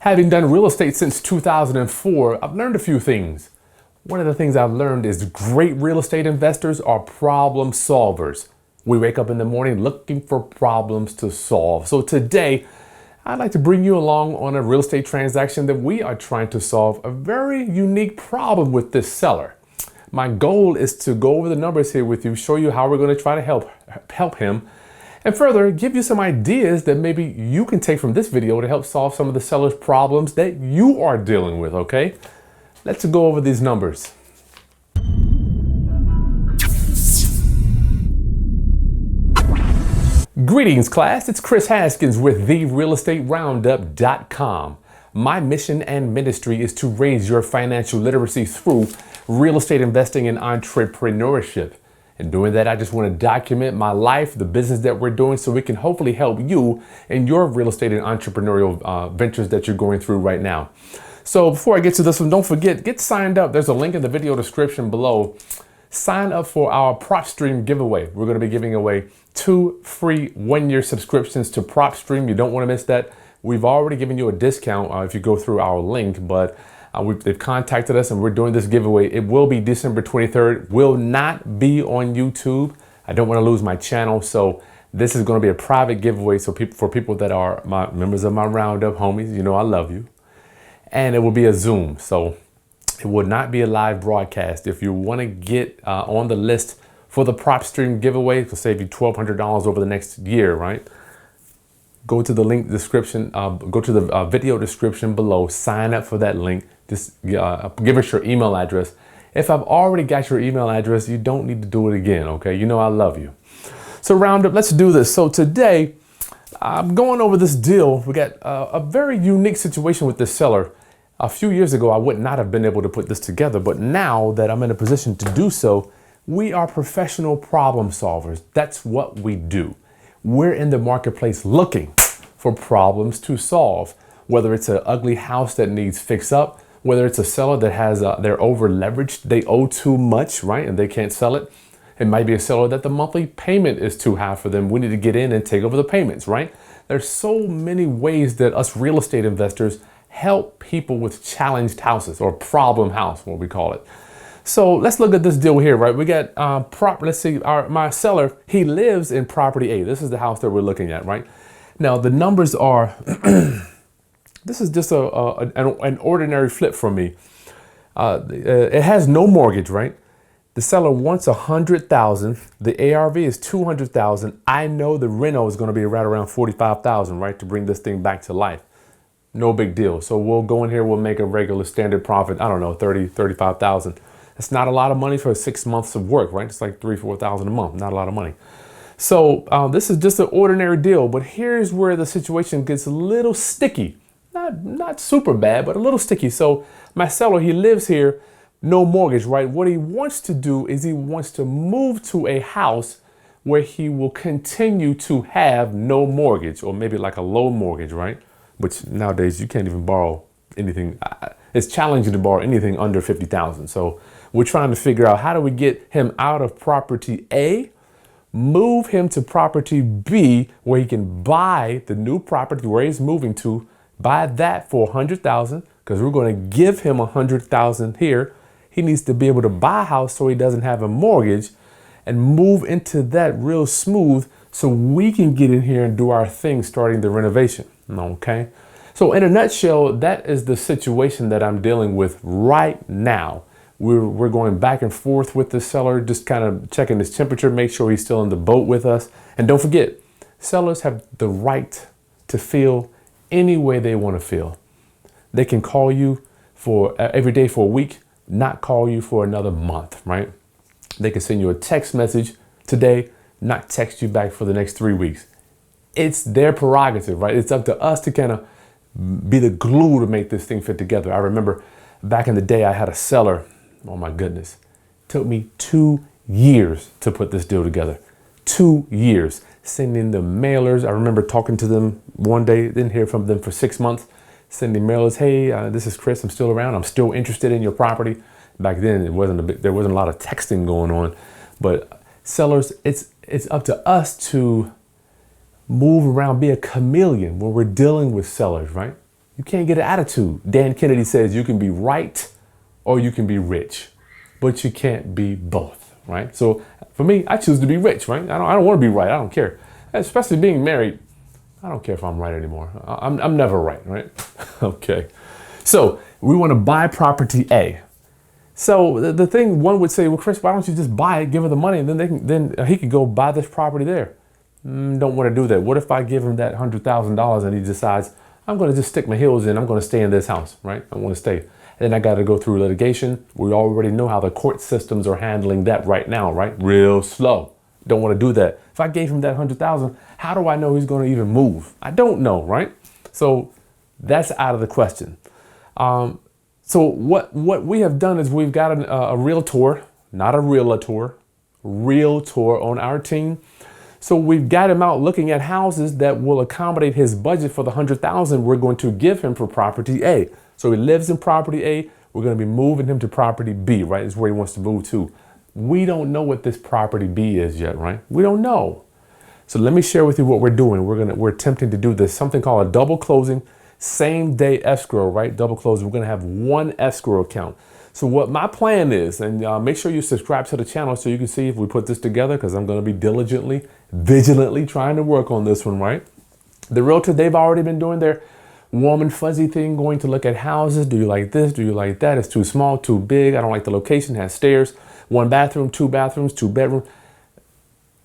Having done real estate since 2004, I've learned a few things. One of the things I've learned is great real estate investors are problem solvers. We wake up in the morning looking for problems to solve. So today, I'd like to bring you along on a real estate transaction that we are trying to solve a very unique problem with this seller. My goal is to go over the numbers here with you, show you how we're going to try to help him, and further give you some ideas that maybe you can take from this video to help solve some of the seller's problems that you are dealing with, okay? Let's go over these numbers. Greetings, class. It's Chris Haskins with TheRealEstateRoundup.com. My mission and ministry is to raise your financial literacy through real estate investing and entrepreneurship. In doing that, I just want to document my life, the business that we're doing, so we can hopefully help you in your real estate and entrepreneurial ventures that you're going through right now. So before I get to this one, don't forget, get signed up. There's a link in the video description below. Sign up for our PropStream giveaway. We're going to be giving away 2 free 1-year subscriptions to PropStream. You don't want to miss that. We've already given you a discount if you go through our link, but they've contacted us and we're doing this giveaway. It will be December 23rd. Will not be on YouTube. I don't want to lose my channel, so this is going to be a private giveaway. So for people that are my members of my Roundup homies, you know I love you. And it will be a Zoom, so it will not be a live broadcast. If you want to get on the list for the PropStream giveaway, it will save you $1,200 over the next year, right? Go to the link description, go to the video description below, sign up for that link. Just give us your email address. If I've already got your email address, you don't need to do it again, okay? You know I love you. So Roundup, let's do this. So today, I'm going over this deal. We got a very unique situation with this seller. A few years ago, I would not have been able to put this together, but now that I'm in a position to do so, we are professional problem solvers. That's what we do. We're in the marketplace looking for problems to solve, whether it's an ugly house that needs fix up, whether it's a seller that has they're over leveraged, they owe too much, right? And they can't sell it. It might be a seller that the monthly payment is too high for them. We need to get in and take over the payments, right? There's so many ways that us real estate investors help people with challenged houses, or problem house, what we call it. So let's look at this deal here, right? We got let's see, my seller, he lives in property A. This is the house that we're looking at, right? Now the numbers are, this is just an ordinary flip for me. It has no mortgage, right? The seller wants $100,000. The ARV is $200,000. I know the reno is going to be right around $45,000, right? To bring this thing back to life. No big deal. So we'll go in here, we'll make a regular standard profit. I don't know, 30, 35,000. That's not a lot of money for 6 months of work, right? It's like 3,000, 4,000 a month, not a lot of money. So this is just an ordinary deal, but here's where the situation gets a little sticky. Not super bad, but a little sticky. So my seller, he lives here, no mortgage, right? What he wants to do is he wants to move to a house where he will continue to have no mortgage, or maybe like a low mortgage, right? Which nowadays you can't even borrow anything. It's challenging to borrow anything under 50,000. So we're trying to figure out, how do we get him out of property A, move him to property B, where he can buy the new property where he's moving to, buy that for $100,000, because we're going to give him $100,000 here. He needs to be able to buy a house so he doesn't have a mortgage, and move into that real smooth so we can get in here and do our thing starting the renovation. Okay. So in a nutshell, that is the situation that I'm dealing with right now. We're going back and forth with the seller, just kind of checking his temperature, make sure he's still in the boat with us. And don't forget, sellers have the right to feel any way they want to feel. They can call you for every day for a week, not call you for another month, right? They can send you a text message today, not text you back for the next 3 weeks. It's their prerogative, right? It's up to us to kind of be the glue to make this thing fit together. I remember back in the day, I had a seller. Oh my goodness. It took me 2 years to put this deal together. 2 years. Sending them mailers. I remember talking to them one day, didn't hear from them for 6 months. Sending mailers, hey, this is Chris, I'm still around. I'm still interested in your property. Back then, there wasn't a lot of texting going on. But sellers, it's up to us to move around, be a chameleon when we're dealing with sellers, right? You can't get an attitude. Dan Kennedy says you can be right or you can be rich, but you can't be both, right? So for me, I choose to be rich, right? I don't want to be right. I don't care. Especially being married, I don't care if I'm right anymore. I'm never right, right? Okay. So we want to buy property A. So the thing, one would say, well, Chris, why don't you just buy it, give her the money, and then he could go buy this property there. Don't want to do that. What if I give him that $100,000 and he decides, I'm going to just stick my heels in, I'm going to stay in this house, right? I want to stay. And then I got to go through litigation. We already know how the court systems are handling that right now, right? Real slow. Don't want to do that. If I gave him that $100,000, how do I know he's going to even move? I don't know, right? So that's out of the question. So what we have done is we've got a realtor, not a realtor on our team. So we've got him out looking at houses that will accommodate his budget for the $100,000 we're going to give him for property A. So he lives in property A. We're going to be moving him to property B, right? Is where he wants to move to. We don't know what this property B is yet, right? We don't know. So let me share with you what we're doing. We're attempting to do this, something called a double closing, same day escrow, right? Double closing. We're going to have one escrow account. So what my plan is, and make sure you subscribe to the channel so you can see if we put this together, because I'm going to be vigilantly trying to work on this one, right? The realtor, they've already been doing their warm and fuzzy thing, going to look at houses. Do you like this? Do you like that? It's too small, too big. I don't like the location. It has stairs, 1 bathroom, 2 bathrooms, 2 bedrooms.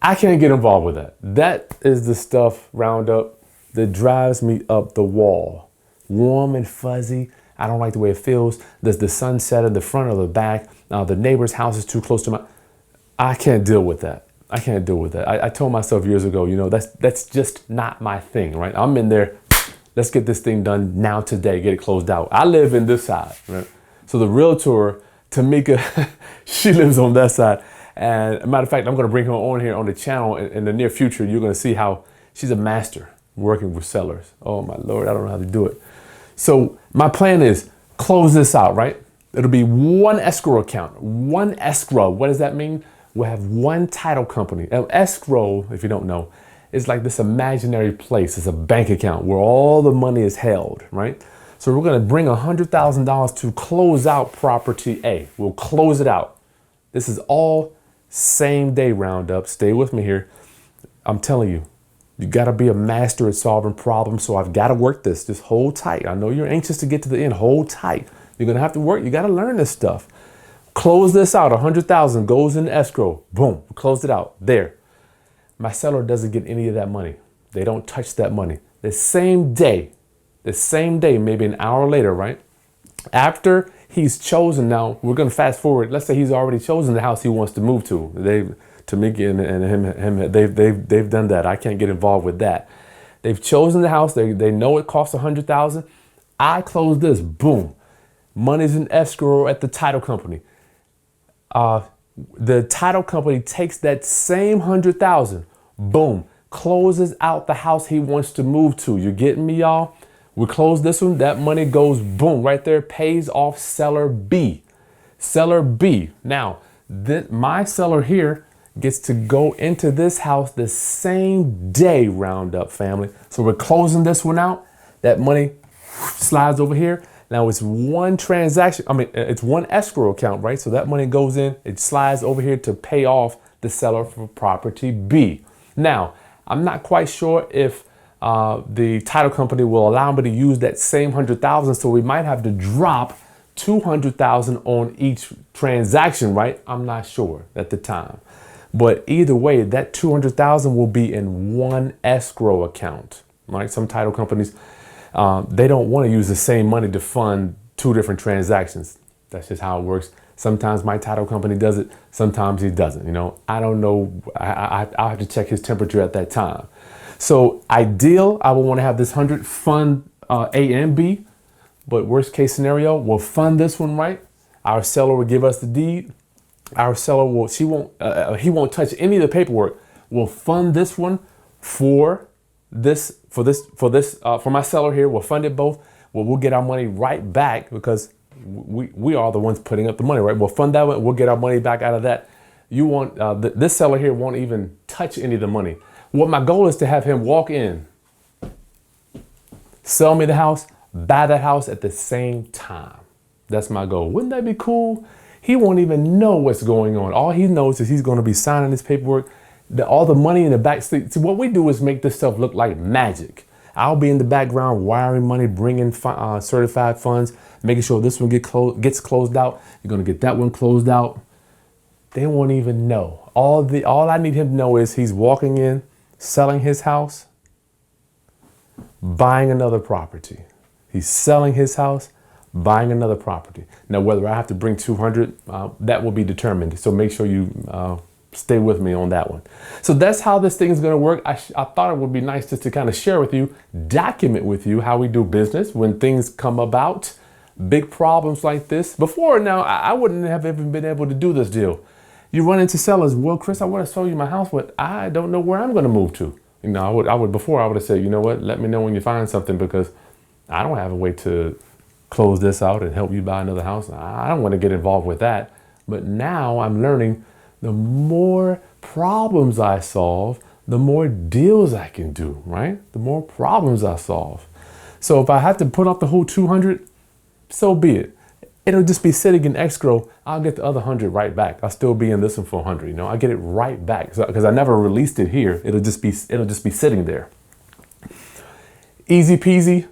I can't get involved with that. That is the stuff, roundup, that drives me up the wall. Warm and fuzzy. I don't like the way it feels. Does the sun set in the front or the back? The neighbor's house is too close to my... I can't deal with that. I can't deal with that. I told myself years ago, you know, that's just not my thing, right? I'm in there. Let's get this thing done now today. Get it closed out. I live in this side, right? So the realtor, Tamika, she lives on that side. And as a matter of fact, I'm going to bring her on here on the channel in the near future. You're going to see how she's a master working with sellers. Oh my Lord, I don't know how to do it. So my plan is close this out, right? It'll be one escrow account, one escrow. What does that mean? We'll have one title company. Now, escrow, if you don't know, is like this imaginary place. It's a bank account where all the money is held, right? So we're going to bring $100,000 to close out property A. We'll close it out. This is all same day roundup. Stay with me here. I'm telling you, you got to be a master at solving problems. So I've got to work this. Just hold tight. I know you're anxious to get to the end. Hold tight. You're going to have to work. You got to learn this stuff. Close this out. 100,000 goes in escrow. Boom. Closed it out. There. My seller doesn't get any of that money. They don't touch that money. The same day, maybe an hour later, right? After he's chosen, now we're going to fast forward. Let's say he's already chosen the house he wants to move to. Tamika and him, they've done that. I can't get involved with that. They've chosen the house. They know it costs 100,000. I close this. Boom. Money's in escrow at the title company. The title company takes that same 100,000. Boom. Closes out the house he wants to move to. You getting me, y'all? We close this one. That money goes boom right there. Pays off seller B. Seller B. Now, my seller here gets to go into this house the same day, roundup family. So we're closing this one out. That money slides over here. Now it's one transaction. I mean, it's one escrow account, right? So that money goes in, it slides over here to pay off the seller for property B. Now, I'm not quite sure if the title company will allow me to use that same 100,000. So we might have to drop 200,000 on each transaction, right? I'm not sure at the time. But either way, that 200,000 will be in one escrow account, right? Some title companies, they don't want to use the same money to fund 2 different transactions. That's just how it works. Sometimes my title company does it. Sometimes he doesn't. You know, I don't know. I'll have to check his temperature at that time. So ideal, I would want to have this 100 fund A and B. But worst case scenario, we'll fund this one, right? Our seller will give us the deed. Our seller will, he won't touch any of the paperwork. We'll fund this one for my seller here. We'll fund it both. We'll get our money right back because we are the ones putting up the money, right? We'll fund that one. We'll get our money back out of that. This seller here won't even touch any of the money. What my goal is to have him walk in, sell me the house, buy that house at the same time. That's my goal. Wouldn't that be cool? He won't even know what's going on. All he knows is he's going to be signing this paperwork. All the money in the back. See, what we do is make this stuff look like magic. I'll be in the background wiring money, bringing certified funds, making sure this one gets closed out. You're going to get that one closed out. They won't even know. All I need him to know is he's walking in, selling his house, buying another property. He's selling his house, buying another property. Now, whether I have to bring 200, that will be determined. So make sure you stay with me on that one. So that's how this thing is going to work. I thought it would be nice just to kind of share with you, document with you how we do business when things come about, big problems like this. Before now, I wouldn't have even been able to do this deal. You run into sellers, well, Chris, I want to sell you my house, but I don't know where I'm going to move to. You know, before I would have said, you know what, let me know when you find something, because I don't have a way to close this out and help you buy another house. I don't want to get involved with that. But now I'm learning the more problems I solve, the more deals I can do, right? The more problems I solve. So if I have to put up the whole 200, so be it. It'll just be sitting in escrow. I'll get the other 100 right back. I'll still be in this one for 100. You know, I get it right back because I never released it here. It'll just be sitting there. Easy peasy.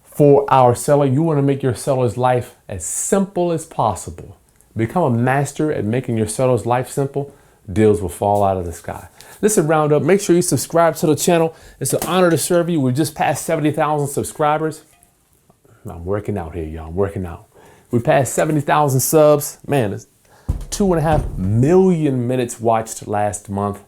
For our seller, you want to make your seller's life as simple as possible. Become a master at making your seller's life simple. Deals will fall out of the sky. Listen, round up. Make sure you subscribe to the channel. It's an honor to serve you. We just passed 70,000 subscribers. I'm working out here, y'all. I'm working out. We passed 70,000 subs. Man, it's 2.5 million minutes watched last month.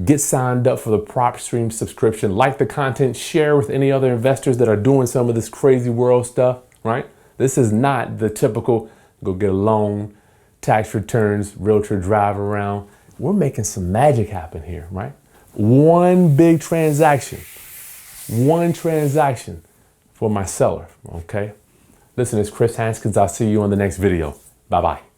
Get signed up for the PropStream subscription. Like the content, share with any other investors that are doing some of this crazy world stuff, right? This is not the typical go get a loan, tax returns, realtor drive around. We're making some magic happen here, right? One big transaction, one transaction for my seller, okay? Listen, it's Kris Haskins. I'll see you on the next video. Bye-bye.